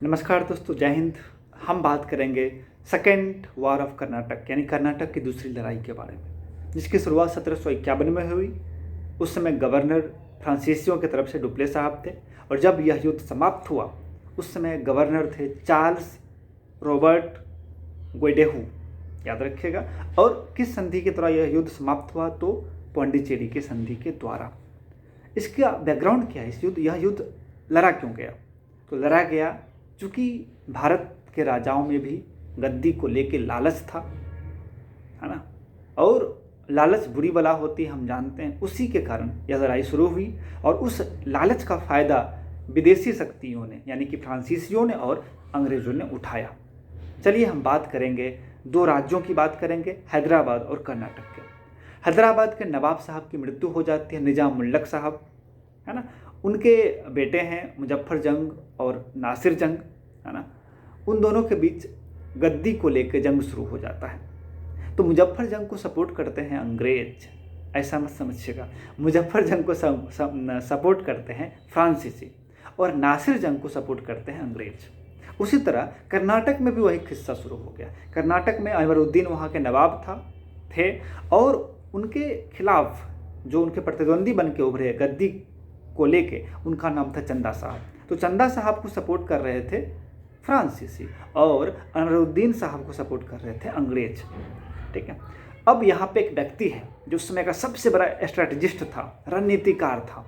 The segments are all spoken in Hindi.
नमस्कार दोस्तों, जय हिंद। हम बात करेंगे सेकेंड वॉर ऑफ कर्नाटक यानी कर्नाटक की दूसरी लड़ाई के बारे में, जिसकी शुरुआत 1751 में हुई। उस समय गवर्नर फ्रांसीसियों की तरफ से डुप्ले साहब थे, और जब यह युद्ध समाप्त हुआ उस समय गवर्नर थे चार्ल्स रॉबर्ट गोइडेहू, याद रखिएगा। और किस संधि के द्वारा यह युद्ध समाप्त हुआ? तो पौंडीचेरी के संधि के द्वारा। इसका बैकग्राउंड क्या है? यह युद्ध लड़ा क्यों गया? तो लड़ा गया चूँकि भारत के राजाओं में भी गद्दी को लेके लालच था, है ना। और लालच बुरी बला होती है, हम जानते हैं। उसी के कारण यह लड़ाई शुरू हुई, और उस लालच का फ़ायदा विदेशी शक्तियों ने यानी कि फ्रांसीसियों ने और अंग्रेज़ों ने उठाया। चलिए हम बात करेंगे, दो राज्यों की बात करेंगे, हैदराबाद और कर्नाटक के। हैदराबाद के नवाब साहब की मृत्यु हो जाती है, निज़ाम उल हक साहब, है ना। उनके बेटे हैं मुजफ्फर जंग और नासिर जंग, है ना। उन दोनों के बीच गद्दी को लेकर जंग शुरू हो जाता है। तो मुजफ्फर जंग को सपोर्ट करते हैं अंग्रेज, ऐसा मत समझिएगा। मुजफ्फर जंग को सपोर्ट करते हैं फ्रांसीसी, और नासिर जंग को सपोर्ट करते हैं अंग्रेज। उसी तरह कर्नाटक में भी वही किस्सा शुरू हो गया। कर्नाटक में अनवरुद्दीन वहाँ के नवाब थे, और उनके खिलाफ जो उनके प्रतिद्वंदी बन के उभरे गद्दी को लेके, उनका नाम था चंदा साहब। तो चंदा साहब को सपोर्ट कर रहे थे फ्रांसीसी, और अनवरुद्दीन साहब को सपोर्ट कर रहे थे अंग्रेज, ठीक है। अब यहाँ पे एक व्यक्ति है जो उस समय का सबसे बड़ा स्ट्रेटजिस्ट था, रणनीतिकार था,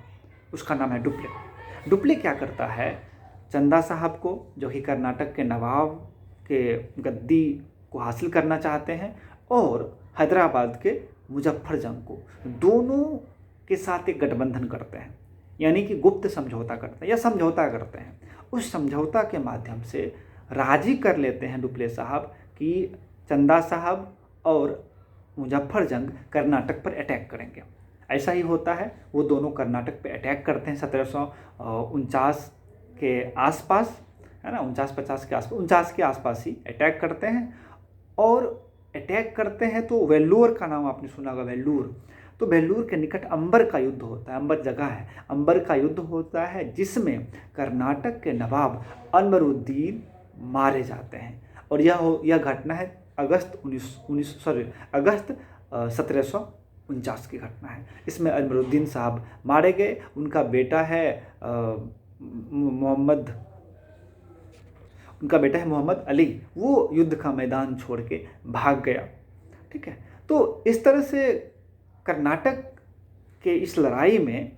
उसका नाम है डुप्ले। डुप्ले क्या करता है? चंदा साहब को, जो कि कर्नाटक के नवाब के गद्दी को हासिल करना चाहते हैं, और हैदराबाद के मुजफ्फर जंग को, दोनों के साथ एक गठबंधन करते हैं, यानी कि गुप्त समझौता करते हैं या समझौता करते हैं। उस समझौता के माध्यम से राजी कर लेते हैं डुप्ले साहब कि चंदा साहब और मुजफ्फर जंग कर्नाटक पर अटैक करेंगे। ऐसा ही होता है, वो दोनों कर्नाटक पे अटैक करते हैं 1749 के आसपास, है ना। 49-50 के आसपास, 49 के आसपास ही अटैक करते हैं। और अटैक करते हैं तो वेल्लोर का नाम आपने सुना होगा, वेल्लोर। तो वेल्लोर के निकट अंबर का युद्ध होता है, अंबर जगह है, अंबर का युद्ध होता है, जिसमें कर्नाटक के नवाब अनवरुद्दीन मारे जाते हैं। और यह घटना है अगस्त 1749 की घटना है। इसमें अनवरुद्दीन साहब मारे गए। उनका बेटा है मोहम्मद अली, वो युद्ध का मैदान छोड़ के भाग गया, ठीक है। तो इस तरह से कर्नाटक के इस लड़ाई में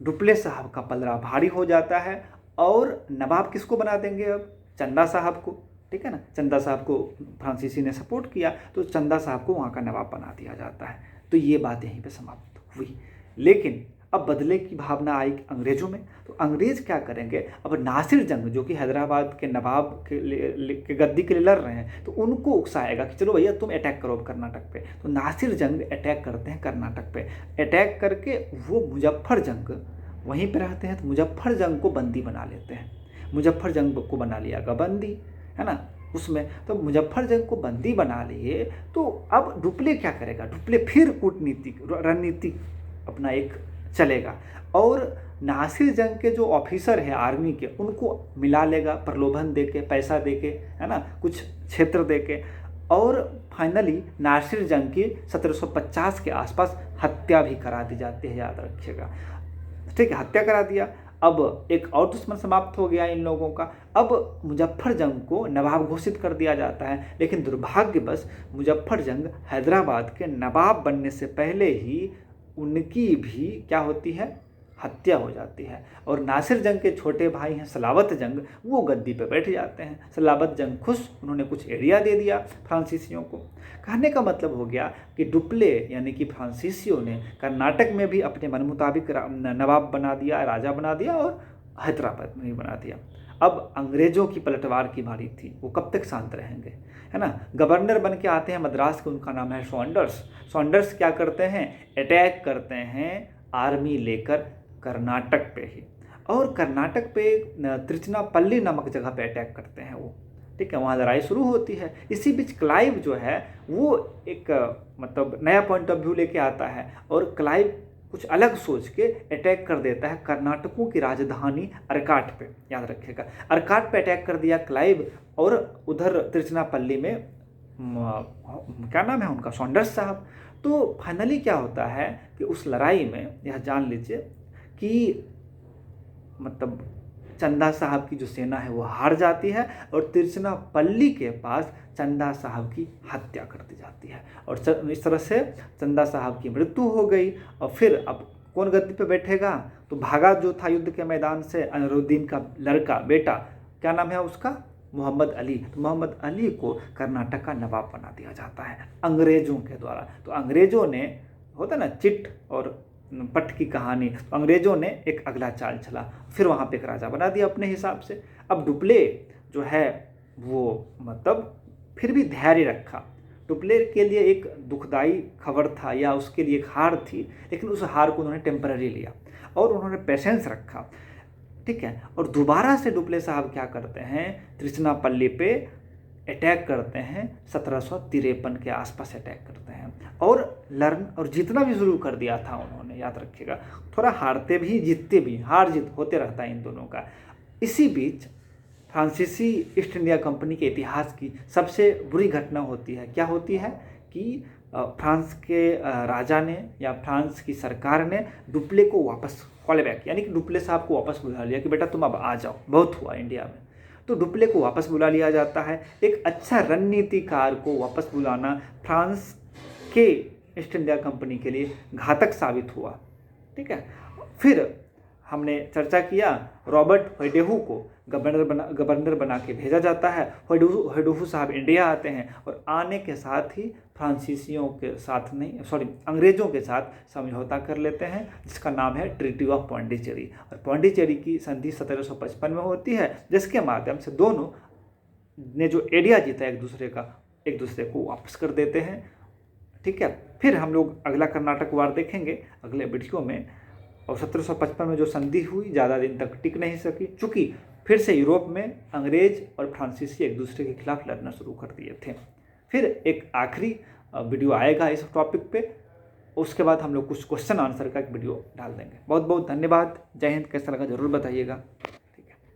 डुप्ले साहब का पलड़ा भारी हो जाता है, और नवाब किसको बना देंगे अब? चंदा साहब को, ठीक है ना। चंदा साहब को फ्रांसीसी ने सपोर्ट किया, तो चंदा साहब को वहाँ का नवाब बना दिया जाता है। तो ये बात यहीं पे समाप्त हुई। लेकिन अब बदले की भावना आई अंग्रेज़ों में। तो अंग्रेज़ क्या करेंगे? अब नासिर जंग, जो कि हैदराबाद के नवाब के गद्दी के लिए लड़ रहे हैं, तो उनको उकसाएगा कि चलो भैया तुम अटैक करो कर्नाटक पे। तो नासिर जंग अटैक करते हैं कर्नाटक पे। अटैक करके वो मुजफ्फर जंग वहीं पे रहते हैं, तो मुजफ्फर जंग को बंदी बना लेते हैं। मुजफ्फर जंग को बना लिया गया बंदी, है ना। उसमें तो मुजफ्फर जंग को बंदी बना लिए, तो अब डुप्ले क्या करेगा? डुप्ले फिर कूटनीतिक रणनीति अपना एक चलेगा, और नासिर जंग के जो ऑफिसर हैं आर्मी के, उनको मिला लेगा प्रलोभन देके, पैसा देके, है ना, कुछ क्षेत्र देके। और फाइनली नासिर जंग की 1750 के आसपास हत्या भी करा दी जाती है, याद रखिएगा, ठीक है। हत्या करा दिया। अब एक और दुश्मन समाप्त हो गया इन लोगों का। अब मुजफ्फर जंग को नवाब घोषित कर दिया जाता है, लेकिन दुर्भाग्यवश मुजफ्फर जंग हैदराबाद के नवाब बनने से पहले ही उनकी भी क्या होती है? हत्या हो जाती है। और नासिर जंग के छोटे भाई हैं सलावत जंग, वो गद्दी पे बैठ जाते हैं। सलावत जंग खुश, उन्होंने कुछ एरिया दे दिया फ्रांसीसियों को। कहने का मतलब हो गया कि डुप्ले यानी कि फ्रांसीसियों ने कर्नाटक में भी अपने मन मुताबिक नवाब बना दिया, राजा बना दिया, और हैदराबाद में भी बना दिया। अब अंग्रेज़ों की पलटवार की बारी थी, वो कब तक शांत रहेंगे, है ना। गवर्नर बन के आते हैं मद्रास के, उनका नाम है सॉन्डर्स। सॉन्डर्स क्या करते हैं? अटैक करते हैं आर्मी लेकर कर्नाटक पे ही, और कर्नाटक पे त्रिचनापल्ली नामक जगह पे अटैक करते हैं वो, ठीक है। वहाँ लड़ाई शुरू होती है। इसी बीच क्लाइव जो है वो एक मतलब नया पॉइंट ऑफ व्यू लेके आता है, और क्लाइव कुछ अलग सोच के अटैक कर देता है कर्नाटकों की राजधानी अर्काट पे। याद रखिएगा, अर्काट पे अटैक कर दिया क्लाइव, और उधर तिरुचिरापल्ली में क्या नाम है उनका, सॉन्डर्स साहब। तो फाइनली क्या होता है कि उस लड़ाई में यह जान लीजिए कि मतलब चंदा साहब की जो सेना है वो हार जाती है, और तिरुचिरापल्ली के पास चंदा साहब की हत्या कर दी जाती है, और इस तरह से चंदा साहब की मृत्यु हो गई। और फिर अब कौन गद्दी पे बैठेगा, तो भागा जो था युद्ध के मैदान से अनरुद्दीन का लड़का बेटा, क्या नाम है उसका, मोहम्मद अली। तो मोहम्मद अली को कर्नाटक का नवाब बना दिया जाता है अंग्रेज़ों के द्वारा। तो अंग्रेज़ों ने, होता ना चिट और पट की कहानी, तो अंग्रेज़ों ने एक अगला चाल चला, फिर वहाँ पे एक राजा बना दिया अपने हिसाब से। अब डुप्ले जो है वो मतलब फिर भी धैर्य रखा। डुप्ले के लिए एक दुखदाई खबर था, या उसके लिए एक हार थी, लेकिन उस हार को उन्होंने टेम्पररी लिया और उन्होंने पेशेंस रखा, ठीक है। और दोबारा से डुप्ले साहब क्या करते हैं, तिरुचिरापल्ली पे अटैक करते हैं, 1753 के आसपास अटैक करते हैं, और लर्न और जीतना भी शुरू कर दिया था उन्होंने। याद रखिएगा, थोड़ा हारते भी जीतते भी, हार जीत होते रहता है इन दोनों का। इसी बीच फ्रांसीसी ईस्ट इंडिया कंपनी के इतिहास की सबसे बुरी घटना होती है। क्या होती है कि फ्रांस के राजा ने या फ्रांस की सरकार ने डुप्ले को वापस कॉल बैक, यानी कि डुप्ले साहब को वापस बुला लिया कि बेटा तुम अब आ जाओ, बहुत हुआ इंडिया में। तो डुप्ले को वापस बुला लिया जाता है। एक अच्छा रणनीतिकार को वापस बुलाना फ्रांस के ईस्ट इंडिया कंपनी के लिए घातक साबित हुआ, ठीक है। फिर हमने चर्चा किया, रॉबर्ट होयडेहू को गवर्नर बना के भेजा जाता है। होयडेहू साहब इंडिया आते हैं, और आने के साथ ही फ्रांसीसियों के साथ नहीं, सॉरी, अंग्रेज़ों के साथ समझौता कर लेते हैं, जिसका नाम है ट्रीटी ऑफ पौंडीचेरी। और पौंडीचेरी की संधि 1755 में होती है, जिसके माध्यम से दोनों ने जो एरिया जीता एक दूसरे को वापस कर देते हैं, ठीक है। फिर हम लोग अगला कर्नाटक वार देखेंगे अगले वीडियो में। और 1755 में जो संधि हुई ज़्यादा दिन तक टिक नहीं सकी, चूँकि फिर से यूरोप में अंग्रेज और फ्रांसीसी एक दूसरे के खिलाफ लड़ना शुरू कर दिए थे। फिर एक आखिरी वीडियो आएगा इस टॉपिक पे, उसके बाद हम लोग कुछ क्वेश्चन आंसर का एक वीडियो डाल देंगे। बहुत बहुत धन्यवाद। जय हिंद। कैसा लगा ज़रूर बताइएगा।